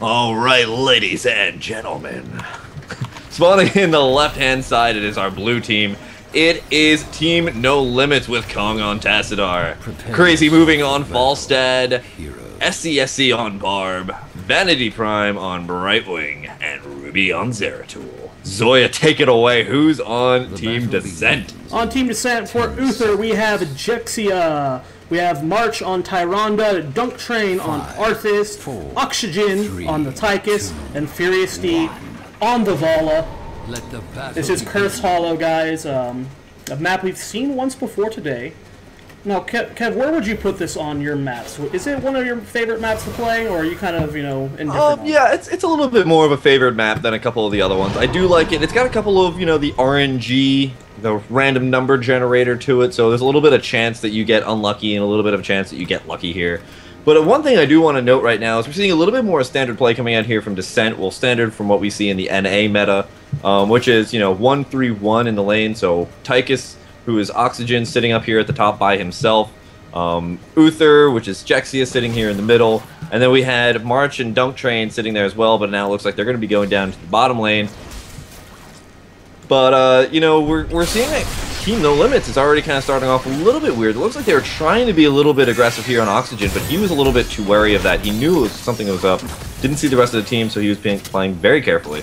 All right, ladies and gentlemen. Spawning in the left-hand side, it is our blue team. It is Team No Limits with Kong on Tassadar, Crazy Moving on Falstad, SCSC on Barb, Vanity Prime on Brightwing, and Ruby on Zeratul. Zoya, take it away. Who's on Team dISSENt? On Team dISSENt for Uther, we have Jexia. We have March on Tyrande, Dunk Train on Arthas, Oxygen on the Tychus, and Furious D on the Vala. This is Cursed Hollow, guys. A map we've seen once before today. Now, Kev, where would you put this on your maps? Is it one of your favorite maps to play, or are you kind of, indifferent? Yeah, it's a little bit more of a favored map than a couple of the other ones. I do like it. It's got a couple of, the RNG, the random number generator to it, so there's a little bit of chance that you get unlucky and a little bit of a chance that you get lucky here. But one thing I do want to note right now is we're seeing a little bit more standard play coming out here from dISSENt. Well, standard from what we see in the NA meta, which is, 1-3-1 in the lane, so Tychus, who is Oxygen, sitting up here at the top by himself. Uther, which is Jexia, sitting here in the middle. And then we had March and Dunk Train sitting there as well, but now it looks like they're going to be going down to the bottom lane. But, we're seeing that Team No Limits is already kind of starting off a little bit weird. It looks like they were trying to be a little bit aggressive here on Oxygen, but he was a little bit too wary of that. He knew something was up. Didn't see the rest of the team, so he was playing very carefully.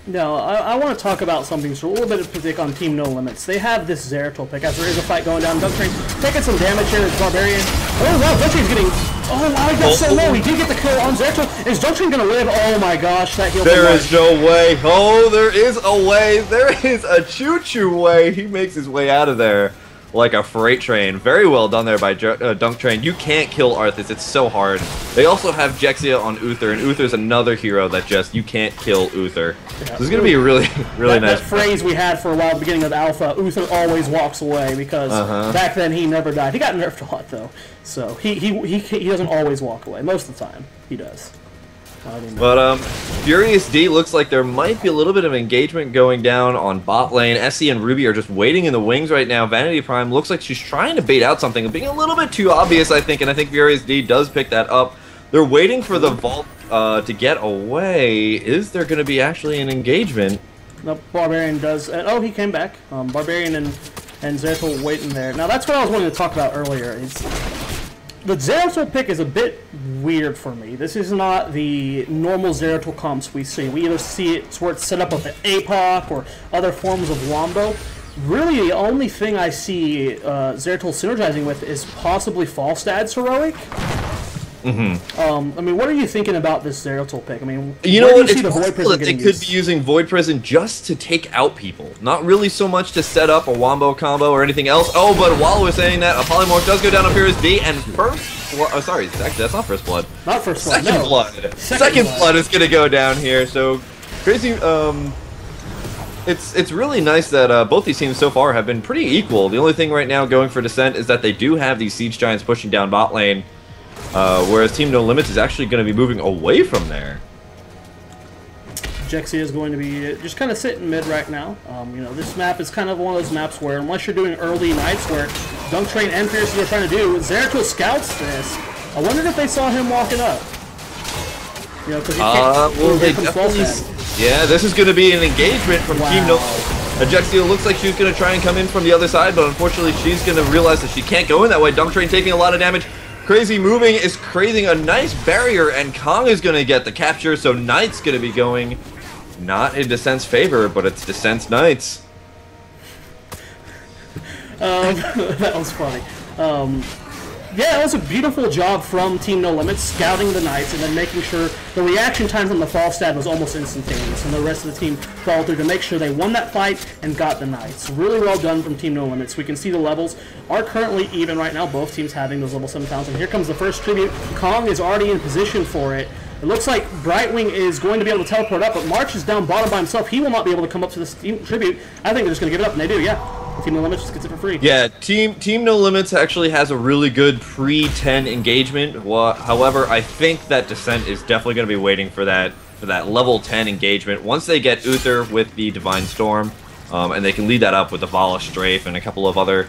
No, I want to talk about something, so a little bit of pick on Team No Limits. They have this Zeratul pick, as there is a fight going down. Dunk Train taking some damage here as Barbarian. Oh wow, Dunk Train's getting... Oh wow, he got so low. He did get the kill on Zeratul. Is Dunk Train going to live? Oh my gosh, that heal. There is no way. Oh, there is a way. There is a choo-choo way. He makes his way out of there like a freight train. Very well done there by Dunk Train. You can't kill Arthas. It's so hard. They also have Jexia on Uther, and Uther's another hero that just, you can't kill Uther. Yeah. So it's going to be a really nice... That phrase we had for a while at the beginning of Alpha, Uther always walks away, because back then he never died. He got nerfed a lot, though. So he doesn't always walk away. Most of the time, he does. But Furious D looks like there might be a little bit of engagement going down on bot lane. Essie and Ruby are just waiting in the wings right now. Vanity Prime looks like she's trying to bait out something, being a little bit too obvious, I think, and I think Furious D does pick that up. They're waiting for the vault to get away. Is there going to be actually an engagement? No, Barbarian does. Oh, he came back. Barbarian and Zeratul waiting there. Now that's what I was wanting to talk about earlier. The Zeratul pick is a bit weird for me. This is not the normal Zeratul comps we see. We either see it where it's set up with the APOC or other forms of Wombo. Really, the only thing I see Zeratul synergizing with is possibly Falstad's Heroic. I mean, what are you thinking about this Zeratul pick? I mean, you know what? It's possible that they could be using Void Prison just to take out people. Not really so much to set up a Wombo combo or anything else. Oh, but while we're saying that, a Polymorph does go down on Furious D, and oh, sorry, actually, that's not First Blood. Not First Blood, Second Blood. Second Blood is going to go down here, so crazy. It's really nice that both these teams so far have been pretty equal. The only thing right now going for dISSENt is that they do have these Siege Giants pushing down bot lane. Whereas Team No Limits is actually going to be moving away from there. Jexia is going to be just kind of sitting mid right now. This map is kind of one of those maps where, unless you're doing early nights where Dunk Train and Fierce are trying to do, Zeratul scouts this. I wondered if they saw him walking up. Because he can't. Well, they definitely. Yeah, this is going to be an engagement from Team No Limits. Jexia looks like she's going to try and come in from the other side, but unfortunately she's going to realize that she can't go in that way. Dunk Train taking a lot of damage. Crazy Moving is creating a nice barrier, and Kong is going to get the capture, so Knight's going to be going not in dISSENt's favor, but it's dISSENt's Knights. That was funny. Yeah, it was a beautiful job from Team No Limits, scouting the Knights and then making sure the reaction time from the Falstad was almost instantaneous, and the rest of the team followed through to make sure they won that fight and got the Knights. Really well done from Team No Limits. We can see the levels are currently even right now, both teams having those level 7,000. And here comes the first tribute. Kong is already in position for it. It looks like Brightwing is going to be able to teleport up, but March is down bottom by himself. He will not be able to come up to this tribute. I think they're just going to give it up, and they do, yeah. Team No Limits just gets it for free. Yeah, Team No Limits actually has a really good pre-10 engagement. However, I think that dISSENt is definitely going to be waiting for that level 10 engagement. Once they get Uther with the Divine Storm, and they can lead that up with the Vala Strafe and a couple of other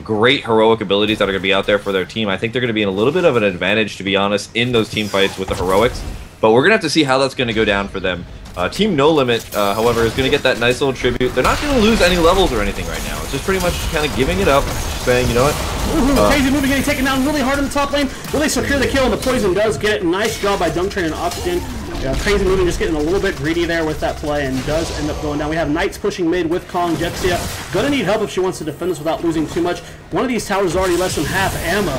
great heroic abilities that are going to be out there for their team, I think they're going to be in a little bit of an advantage, to be honest, in those team fights with the heroics. But we're going to have to see how that's going to go down for them. Team No Limit, however, is going to get that nice little tribute. They're not going to lose any levels or anything right now. It's just pretty much kind of giving it up, saying, you know what? Crazy moving, getting taken down really hard in the top lane. Really secure the kill, and the poison does get it. Nice job by Dunk Train and Oxygen. Crazy moving, just getting a little bit greedy there with that play, and does end up going down. We have Knights pushing mid with Kong. Jexia gonna need help if she wants to defend this without losing too much. One of these towers is already less than half ammo.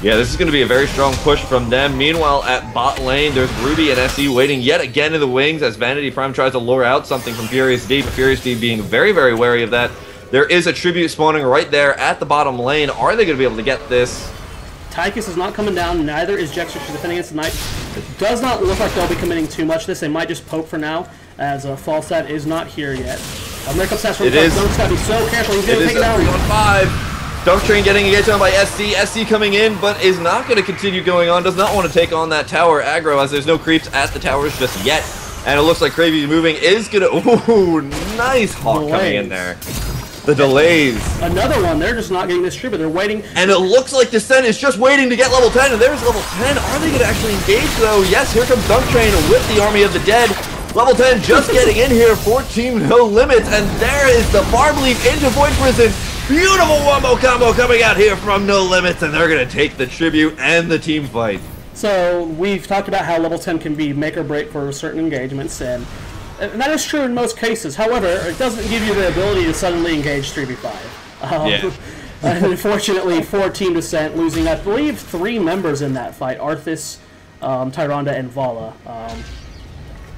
Yeah, this is going to be a very strong push from them. Meanwhile, at bot lane, there's Ruby and SE waiting yet again in the wings as Vanity Prime tries to lure out something from Furious D, but Furious D being very, very wary of that. There is a tribute spawning right there at the bottom lane. Are they going to be able to get this? Tychus is not coming down, neither is Jexia. She's defending against the Knight. It does not look like they'll be committing too much to this. They might just poke for now, as Falstad is not here yet. There comes Sass from Dunk's got to be so careful. He's going to take it down. 3-on-5. Dunk Train getting engaged on by SC. SC coming in, but is not going to continue going on. Does not want to take on that tower aggro as there's no creeps at the towers just yet. And it looks like Crazy Moving is going to... Ooh, nice Hawk coming in there. The delays. Another one. They're just not getting this tribute. They're waiting. And it looks like dISSENT is just waiting to get level 10. And there's level 10. Are they going to actually engage, though? Yes, here comes Dunk Train with the Army of the Dead. Level 10 just getting in here for Team No Limits. And there is the Barb Leap into Void Prison. Beautiful wombo combo coming out here from No Limits, and they're going to take the tribute and the team fight. So we've talked about how level 10 can be make or break for certain engagements, and that is true in most cases. However, it doesn't give you the ability to suddenly engage 3v5. Unfortunately for Team dISSENT, losing, I believe, 3 members in that fight: Arthas, Tyrande, and Vala.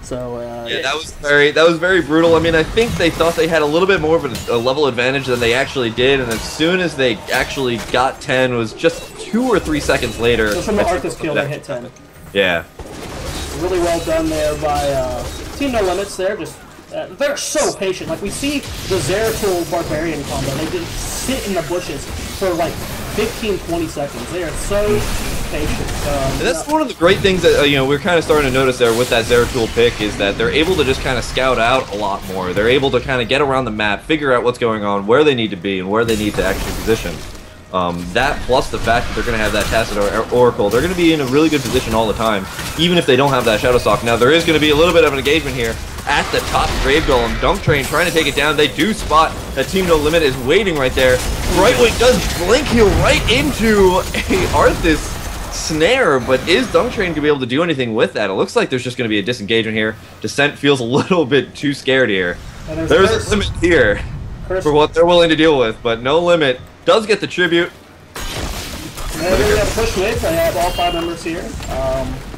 Yeah, that was very brutal. I mean, I think they thought they had a little bit more of a level advantage than they actually did, and as soon as they actually got 10, it was just 2 or 3 seconds later. So from the Arthas kill, they hit 10. Yeah. Really well done there by Team No Limits. They're so patient. Like, we see the Zeratul Barbarian combo. They just sit in the bushes for like 15-20 seconds. They are so patient. And that's one of the great things that we're kind of starting to notice there with that Zeratul pick, is that they're able to just kind of scout out a lot more. They're able to kind of get around the map, figure out what's going on, where they need to be, and where they need to actually position. That plus the fact that they're going to have that Tacit Oracle, they're going to be in a really good position all the time, even if they don't have that Shadow Stalk. Now, there is going to be a little bit of an engagement here at the top Grave Golem. Dunk Train trying to take it down. They do spot that Team No Limit is waiting right there. Brightwing does blink heal right into a Arthas snare, but is Dunk Train going to be able to do anything with that? It looks like there's just going to be a disengagement here. dISSENT feels a little bit too scared here. There's a limit here for what they're willing to deal with, but No Limit does get the tribute. They have push mid. They have all 5 members here.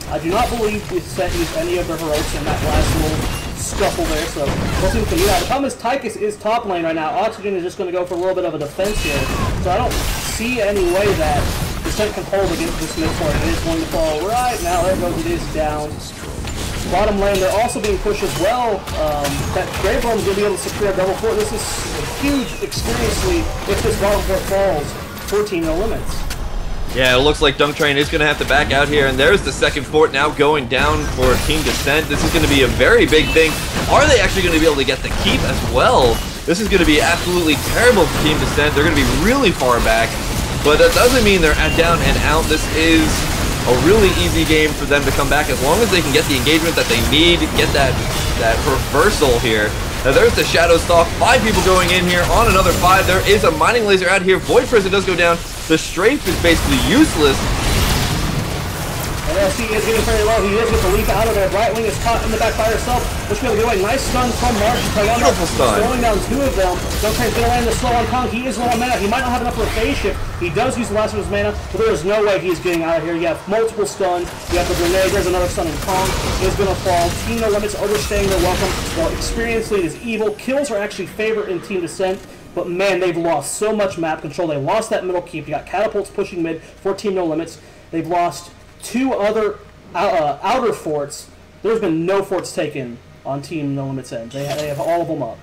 I do not believe dISSENT used any of their heroics in that last little scuffle there, so we'll see what we can do that. The problem is Tychus is top lane right now. Oxygen is just going to go for a little bit of a defense here, so I don't see any way that dISSENT can hold against this mid fort. It is going to fall right now. There goes, it is down. Bottom lane, they're also being pushed as well. That Grave Golem is going to be able to secure a double fort. This is a huge experience lead if this bottom fort falls for Team No Limits. Yeah, it looks like Dunk Train is going to have to back out here, and there's the second fort now going down for Team dISSENT. This is going to be a very big thing. Are they actually going to be able to get the keep as well? This is going to be absolutely terrible for Team dISSENT. They're going to be really far back, but that doesn't mean they're down and out. This is a really easy game for them to come back as long as they can get the engagement that they need, get that reversal here. Now there's the Shadow Stalk, 5 people going in here on another 5. There is a Mining Laser out here. Void Prison does go down. The Strafe is basically useless. And LC is getting very low. He is with the leap out of there. Brightwing is caught in the back by herself. Which will get away. Nice stun from Marsh. Beautiful stun. Slowing down 2 of them. Dunk Train's going to land the slow on Kong. He is low on mana. He might not have enough for a phase shift. He does use the last of his mana, but there is no way he's getting out of here. You have multiple stuns. You have the grenade. There's another stun, and Kong is going to fall. Team No Limits overstaying their welcome. While experience lead is evil. Kills are actually favored in Team dISSENT. But man, they've lost so much map control. They lost that middle keep. You got catapults pushing mid for Team No Limits. They've lost 2 other outer forts. There's been no forts taken on Team No Limits end. They have all of them up.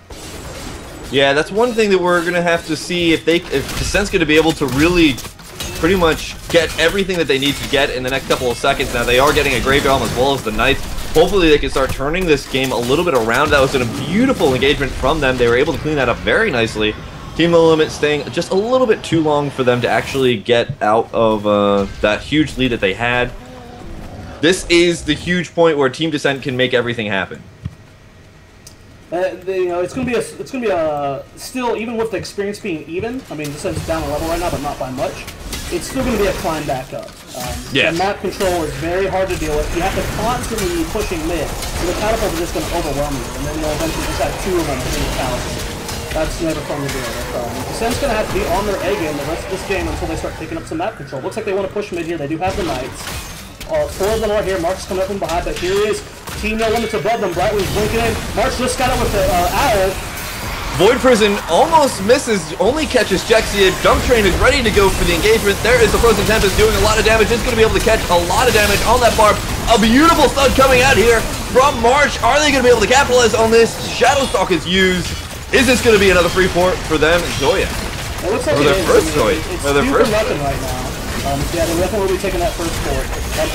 Yeah, that's one thing that we're going to have to see if dISSENT's going to be able to really pretty much get everything that they need to get in the next couple of seconds. Now, they are getting a Grave Golem as well as the Knights. Hopefully, they can start turning this game a little bit around. That was a beautiful engagement from them. They were able to clean that up very nicely. Team No Limit staying just a little bit too long for them to actually get out of that huge lead that they had. this is the huge point where Team dISSENT can make everything happen. You know, it's gonna be still, even with the experience being even. I mean, dISSENT's down a level right now, but not by much. It's still gonna be a climb back up. Yes. The map control is very hard to deal with. You have to constantly be pushing mid, so the catapult is just gonna overwhelm you, and then you'll eventually just have 2 of them in the catapult. That's never fun to deal with. dISSENT's gonna have to be on their A game the rest of this game until they start picking up some map control. Looks like they want to push mid here. They do have the Knights. 4 of them are here. Mark's coming up from behind, but here he is. Team No Limits above them. Brightwing's blinking in. Mark's just got it with the Owl. Void Prison almost misses, only catches Jexia. Dunk Train is ready to go for the engagement. There is the Frozen Tempest doing a lot of damage. It's going to be able to catch a lot of damage on that barb. A beautiful thud coming out here from March. Are they going to be able to capitalize on this? Shadowstalk is used. Is this going to be another free for them? Zoya. It looks like their first choice. It's 2 for nothing right now. Yeah, they definitely will be taking that first fort.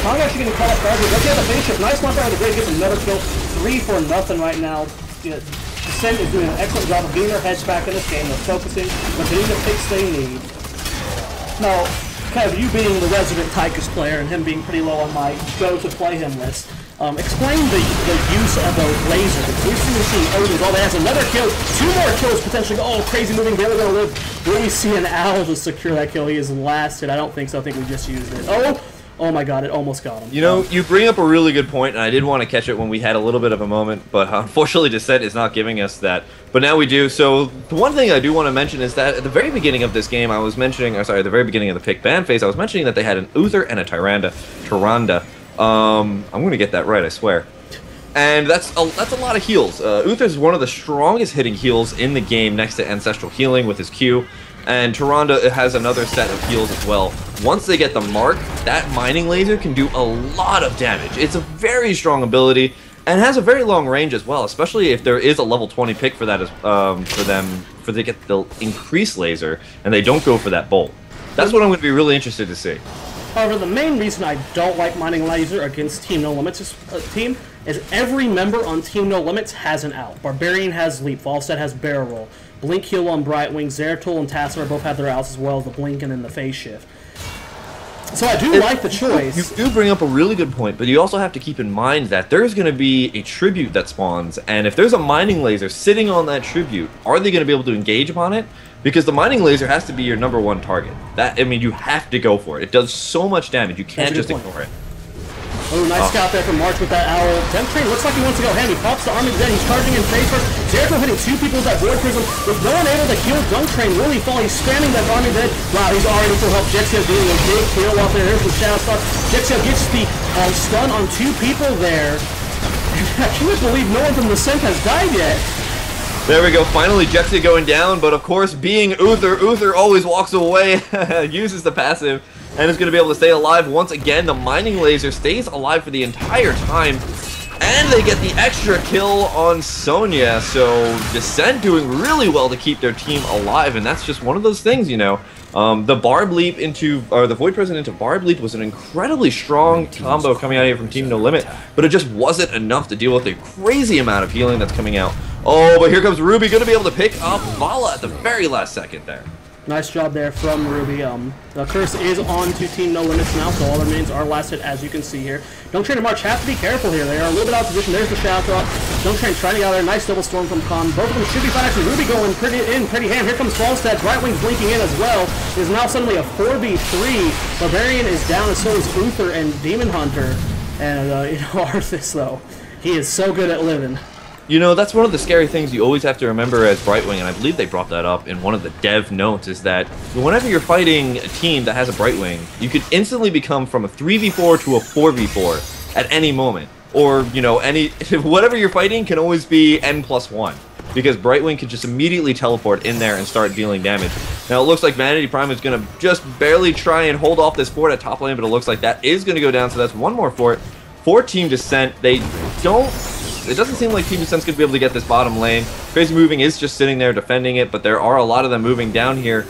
Kong actually getting caught up guard. Let's get the finish. Nice one by the Great, gets another kill. 3 for nothing right now. dISSENT is doing an excellent job of getting their heads back in this game. They're focusing, they're getting the picks they need. Now, Kev, you being the resident Tychus player and him being pretty low on my go-to-play him list, explain the use of the laser. We've seen Odin's all that has another kill, 2 more kills potentially. Oh, crazy moving, barely gonna live. Will we see an Owl to secure that kill? He is last hit. I don't think so. I think we just used it. Oh my god, it almost got him. You know, you bring up a really good point, and I did want to catch it when we had a little bit of a moment, but unfortunately dISSENT is not giving us that. But now we do. So the one thing I do want to mention is that at the very beginning of this game, I was mentioning, at the very beginning of the pick ban phase, I was mentioning that they had an Uther and a Tyrande. I'm going to get that right, I swear. And that's a lot of heals. Uther is one of the strongest hitting heals in the game next to Ancestral Healing with his Q. And Tyrande has another set of heals as well. Once they get the mark, that mining laser can do a lot of damage. It's a very strong ability and has a very long range as well, especially if there is a level 20 pick for that for they get the increased laser and they don't go for that bolt. That's what I'm going to be really interested to see. However, the main reason I don't like mining laser against Team No Limits' team is every member on Team No Limits has an out. Barbarian has Leap, Falstad has Barrel Roll, Blink Heal on Brightwing, Zeratul and Tassadar both have their outs as well as the Blink and then the Phase Shift. So I do like the choice. You do bring up a really good point, but you also have to keep in mind that there's going to be a tribute that spawns, and if there's a mining laser sitting on that tribute, are they going to be able to engage upon it? Because the mining laser has to be your #1 target. You have to go for it. It does so much damage, you can't just ignore it. Oh, nice scout there from March with that Owl. Dunk Train looks like he wants to go ham. He pops the army dead. He's charging in phase first. Zeratul hitting 2 people with that Void Prism. With no one able to heal Dunk Train, really fall. He's spamming that army dead. Wow, he's already full help. Jexia doing a big kill off there. Here's the Shadowstalk. Jexia gets the stun on 2 people there. I can't believe no one from dISSENT has died yet. There we go, finally Jexia going down, but of course being Uther always walks away, uses the passive, and is going to be able to stay alive once again. The mining laser stays alive for the entire time, and they get the extra kill on Sonya, so dISSENT doing really well to keep their team alive, and that's just one of those things, you know. The Barb Leap the Void Prison into Barb Leap was an incredibly strong combo coming out here from Team No Limit, but it just wasn't enough to deal with the crazy amount of healing that's coming out. Oh, but here comes Ruby, going to be able to pick up Vala at the very last second there. Nice job there from Ruby. The curse is on to Team No Limits now, so all that remains are last hit, as you can see here. Dunk Train and March have to be careful here. They are a little bit out of position. There's the Shadow Throw. Dunk Train trying to get out there. Nice double storm from Khan. Both of them should be fine. Actually, Ruby going pretty ham. Here comes Falstad. Brightwing's blinking in as well. There's now suddenly a 4v3. Barbarian is down, and so is Uther and Demon Hunter. And, Arthas, though, he is so good at living. You know, that's one of the scary things you always have to remember as Brightwing, and I believe they brought that up in one of the dev notes, is that whenever you're fighting a team that has a Brightwing, you could instantly become from a 3v4 to a 4v4 at any moment. Or, you know, whatever you're fighting can always be N+1. Because Brightwing can just immediately teleport in there and start dealing damage. Now, it looks like Vanity Prime is going to just barely try and hold off this fort at top lane, but it looks like that is going to go down, so that's one more fort. For Team dISSENT, it doesn't seem like Team dISSENT's going to be able to get this bottom lane. Crazy Moving is just sitting there defending it, but there are a lot of them moving down here.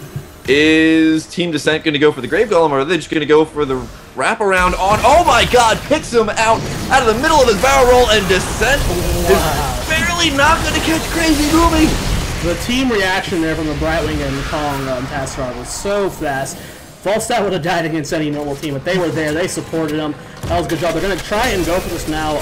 Is Team dISSENT going to go for the Grave Golem, or are they just going to go for the wraparound on... Oh my god, picks him out of the middle of his barrel roll, and dISSENT is barely not going to catch Crazy Moving. The team reaction there from the Brightwing and Kong Tassadar was so fast. Falstad would have died against any normal team, but they were there. They supported him. That was a good job. They're going to try and go for this now.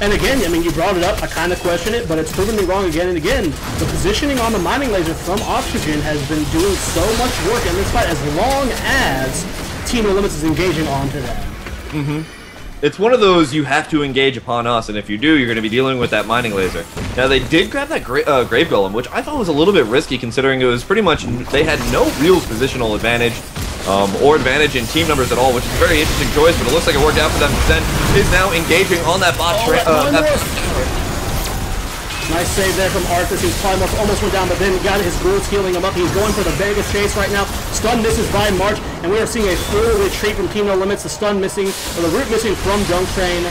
And again, I mean, you brought it up. I kind of question it, but it's proven me wrong again and again. The positioning on the mining laser from Oxygen has been doing so much work in this fight as long as Team No Limits is engaging onto them. It's one of those you have to engage upon us, and if you do, you're going to be dealing with that mining laser. Now, they did grab that Grave Golem, which I thought was a little bit risky, considering it was pretty much, they had no real positional advantage, or advantage in team numbers at all, which is a very interesting choice, but it looks like it worked out for them. dISSENT is now engaging on that bot. Nice save there from Arthas. He's probably almost went down, but then got his grooves healing him up. He's going for the Vegas chase right now. Stun misses by March, and we are seeing a full retreat from Team No Limits. The stun missing, or the root missing from Dunk Train.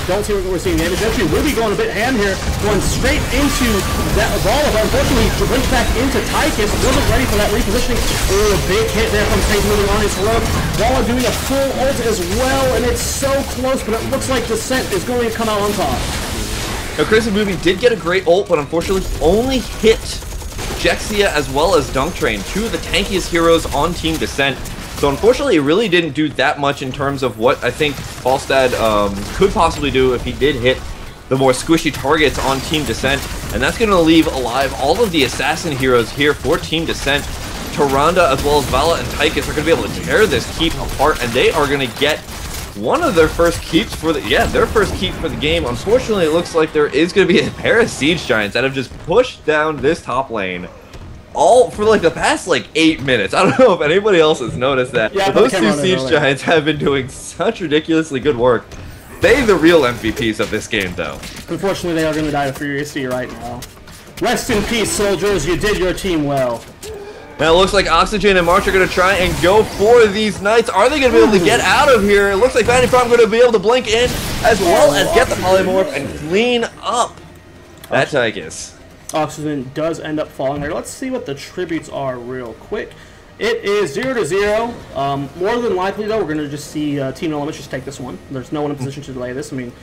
Don't see what we're seeing damage. Actually, Ruby going a bit ham here, going straight into that Evolve. Unfortunately, he went back into Tychus. Wasn't ready for that repositioning. Oh, a big hit there from Tate moving on his road. Walla doing a full ult as well, and it's so close, but it looks like dISSENT is going to come out on top. Now, Crazy Booby did get a great ult, but unfortunately only hit Jexia as well as Dunk Train, two of the tankiest heroes on Team dISSENT. So unfortunately, it really didn't do that much in terms of what I think Falstad could possibly do if he did hit the more squishy targets on Team dISSENT. And that's going to leave alive all of the assassin heroes here for Team dISSENT. Tyrande as well as Vala and Tychus are going to be able to tear this keep apart, and they are going to get one of their first keeps for the their first keep for the game. Unfortunately, it looks like there is going to be a pair of Siege Giants that have just pushed down this top lane all for like the past 8 minutes. I don't know if anybody else has noticed that. Yeah, but those two Siege Giants have been doing such ridiculously good work. They the real MVPs of this game, though. Unfortunately, they are going to die of furiously right now. Rest in peace, soldiers. You did your team well. Now it looks like Oxygen and March are going to try and go for these Knights. Are they going to be able to get out of here? It looks like Vanity Prom going to be able to blink in as well as get the Polymorph and clean up that Tychus. Oxygen does end up falling here. Let's see what the tributes are real quick. It is 0-0. More than likely, though, we're going to just see Team No Limits just take this one. There's no one in position to delay this. I mean,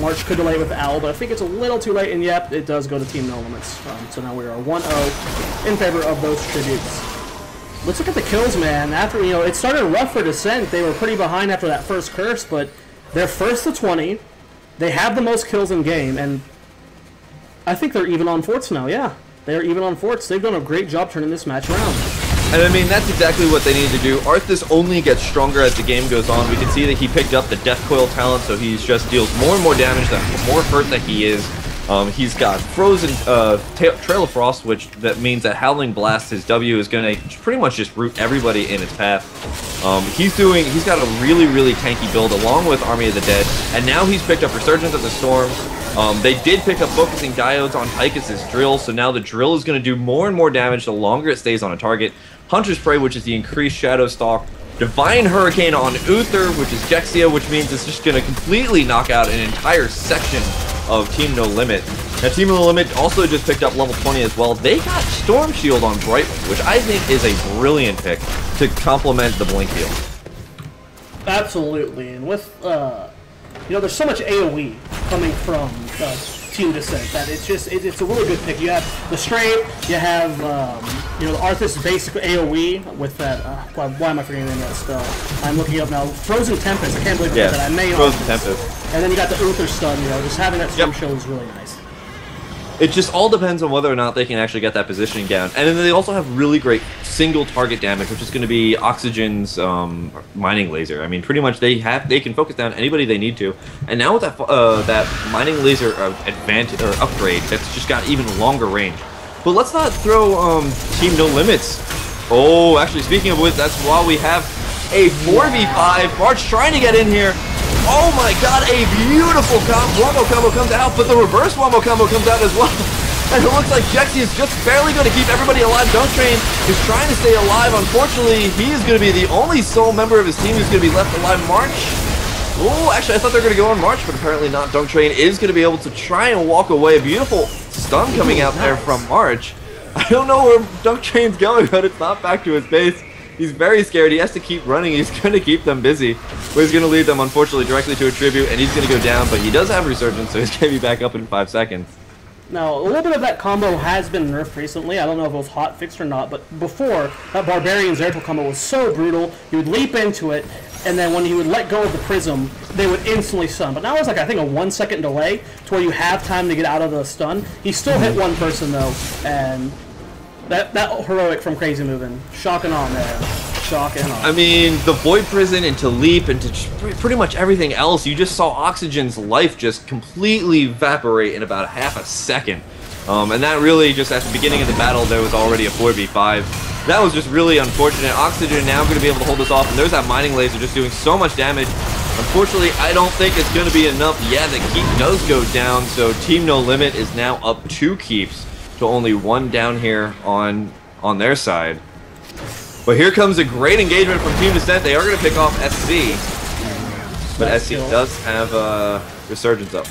March could delay with Owl, but I think it's a little too late, and yep, it does go to Team No Limits. So now we are 1-0 in favor of those tributes. Let's look at the kills, man. After, it started rough for dISSENT. They were pretty behind after that first curse, but they're first to 20. They have the most kills in game, and I think they're even on forts now, yeah. They're even on forts. They've done a great job turning this match around. And I mean, that's exactly what they need to do. Arthas only gets stronger as the game goes on. We can see that he picked up the Death Coil talent, so he just deals more and more damage, the more hurt that he is. He's got Frozen Trail of Frost, which that means that Howling Blast, his W, is going to pretty much just root everybody in its path. He's got a really, really tanky build along with Army of the Dead, and now he's picked up Resurgence of the Storm. They did pick up Focusing Diodes on Tychus' Drill, so now the Drill is going to do more and more damage the longer it stays on a target. Hunter's Prey, which is the increased Shadow Stalk. Divine Hurricane on Uther, which is Jexia, which means it's just going to completely knock out an entire section of Team No Limit. Now, Team No Limit also just picked up level 20 as well. They got Storm Shield on Brightwing, which I think is a brilliant pick to complement the Blink Heal. Absolutely, and with, there's so much AoE coming from Team dISSENT that it's a really good pick. You have the Strafe, you have the Arthas basic AoE with that. Why am I forgetting the name of that spell? I'm looking up now. Frozen Tempest. I can't believe I got that. I may Frozen Tempest. And then you got the Uther stun. Just having that Storm Shield is really nice. It just all depends on whether or not they can actually get that positioning down. And then they also have really great single target damage, which is going to be Oxygen's mining laser. I mean, pretty much they can focus down anybody they need to. And now with that mining laser advantage or upgrade, that's just got even longer range. But let's not throw Team No Limits. Oh, actually, speaking of which, that's why we have a 4v5. March trying to get in here. Oh my god, a beautiful wombo combo comes out, but the reverse wombo combo comes out as well. And it looks like Jexi is just barely going to keep everybody alive. Dunk Train is trying to stay alive. Unfortunately, he is going to be the only sole member of his team who's going to be left alive. March. Oh, actually, I thought they were going to go on March, but apparently not. Dunk Train is going to be able to try and walk away. A beautiful stun coming out there from March. I don't know where Dunk Train's going, but it's not back to his base. He's very scared. He has to keep running. He's going to keep them busy. But he's going to lead them, unfortunately, directly to a tribute, and he's going to go down. But he does have Resurgence, so he's going to be back up in 5 seconds. Now, a little bit of that combo has been nerfed recently. I don't know if it was hot fixed or not, but before, that Barbarian Zeratul combo was so brutal. You would leap into it, and then when you would let go of the Prism, they would instantly stun. But now it's like, I think, a 1 second delay to where you have time to get out of the stun. He still hit one person, though, and that heroic from Crazy Moving. Shocking on, man. Shocking on. I mean, the Void Prison into Leap into pretty much everything else, you just saw Oxygen's life just completely evaporate in about half a second. And that really, just at the beginning of the battle, there was already a 4v5. That was just really unfortunate. Oxygen now going to be able to hold this off, and there's that Mining Laser just doing so much damage. Unfortunately, I don't think it's going to be enough. Yeah, the keep does go down, so Team No Limit is now up 2 keeps to only 1 down here on their side. But here comes a great engagement from Team dISSENT. They are going to pick off SC. But SC does have Resurgence up.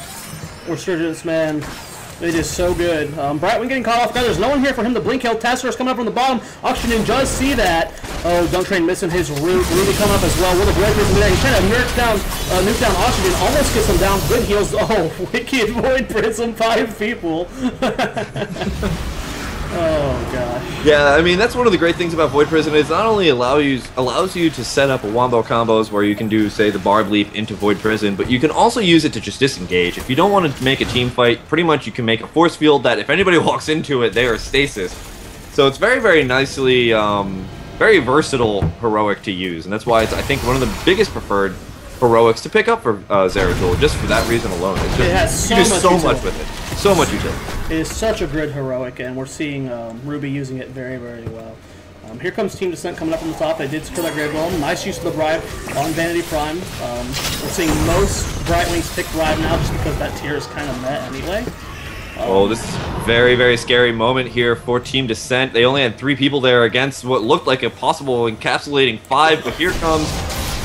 Resurgence, man. It is so good. Brightwing getting caught off guard. There's no one here for him to blink kill. Tassaros coming up from the bottom. Oxygen does see that. Oh, Dunk Train missing his root. Ruby coming up as well. What a great person there. He's trying to nuke down Oxygen. Almost gets him down. Good heals. Oh, wicked Void Prism. 5 people. Oh gosh. Yeah, I mean that's one of the great things about Void Prison is not only allows you to set up a wombo combos where you can do, say, the Barb Leap into Void Prison, but you can also use it to just disengage. If you don't want to make a team fight, pretty much you can make a force field that if anybody walks into it, they are stasis. So it's very, very nicely, very versatile heroic to use, and that's why it's, I think, one of the biggest preferred heroics to pick up for Zeratul, just for that reason alone. It's just, it has you do so much with it. So much utility. It is such a good heroic, and we're seeing Ruby using it very, very well. Here comes Team dISSENT coming up from the top. They did secure that Grave Golem. Nice use of the Bribe on Vanity Prime. We're seeing most Brightwings pick Bribe now just because that tier is kind of met anyway. Oh, this is a very, very scary moment here for Team dISSENT. They only had 3 people there against what looked like a possible encapsulating 5, but here comes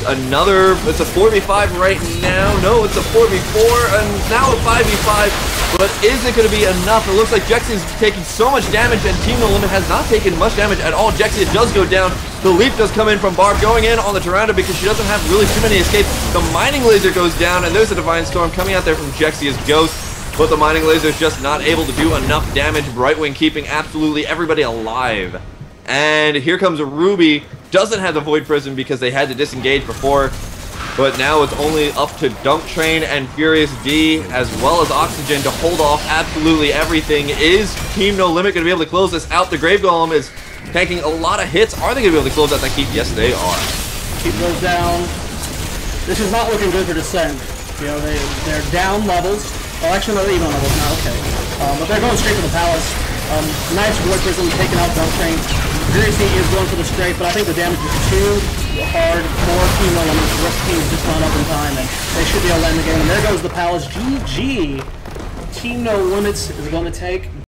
another. It's a 4v5 right now. No, it's a 4v4, and now a 5v5. But is it going to be enough? It looks like Jexia is taking so much damage, and Team No Limit has not taken much damage at all. Jexia does go down. The leap does come in from Barb, going in on the Tyrande because she doesn't have really too many escapes. The Mining Laser goes down, and there's a Divine Storm coming out there from Jexia's Ghost. But the Mining Laser is just not able to do enough damage. Brightwing keeping absolutely everybody alive. And here comes a Ruby. Doesn't have the Void Prison because they had to disengage before. But now it's only up to Dunk Train and Furious D, as well as Oxygen, to hold off absolutely everything. Is Team No Limit going to be able to close this out? The Grave Golem is tanking a lot of hits. Are they going to be able to close out that keep? Yes, they are. Keep goes down. This is not looking good for dISSENT. You know, they're down levels. Oh, actually, no, they're even levels now. Okay. But they're going straight to the Palace. Nice Void Prism taking out Dunk Train. Furious D is going for the straight, but I think the damage is too hard for Team No Limit. The rest of the team is just not up in time, and they should be able to end the game. And there goes the Palace. GG. Team No Limits is going to take